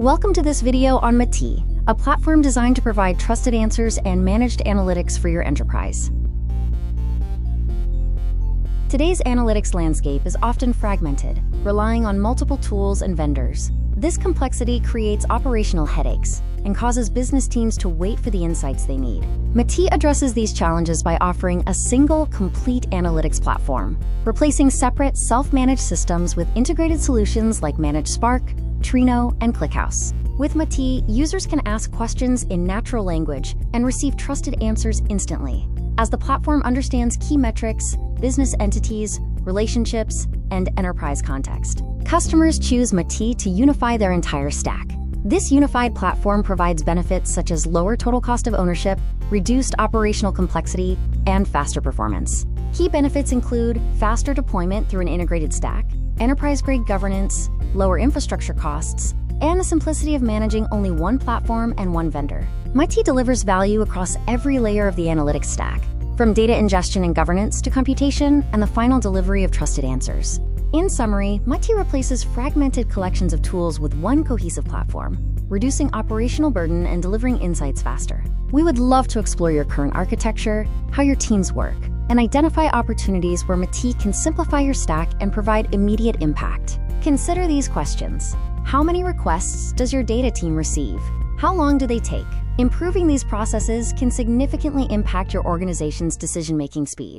Welcome to this video on Matih, a platform designed to provide trusted answers and managed analytics for your enterprise. Today's analytics landscape is often fragmented, relying on multiple tools and vendors. This complexity creates operational headaches and causes business teams to wait for the insights they need. Matih addresses these challenges by offering a single, complete analytics platform, replacing separate, self-managed systems with integrated solutions like Managed Spark, Trino, and ClickHouse. With Matih, users can ask questions in natural language and receive trusted answers instantly, as the platform understands key metrics, business entities, relationships, and enterprise context. Customers choose Matih to unify their entire stack. This unified platform provides benefits such as lower total cost of ownership, reduced operational complexity, and faster performance. Key benefits include faster deployment through an integrated stack, enterprise-grade governance, lower infrastructure costs, and the simplicity of managing only one platform and one vendor. Matih delivers value across every layer of the analytics stack, from data ingestion and governance to computation and the final delivery of trusted answers. In summary, Matih replaces fragmented collections of tools with one cohesive platform, reducing operational burden and delivering insights faster. We would love to explore your current architecture, how your teams work, and identify opportunities where Matih can simplify your stack and provide immediate impact. Consider these questions. How many requests does your data team receive? How long do they take? Improving these processes can significantly impact your organization's decision-making speed.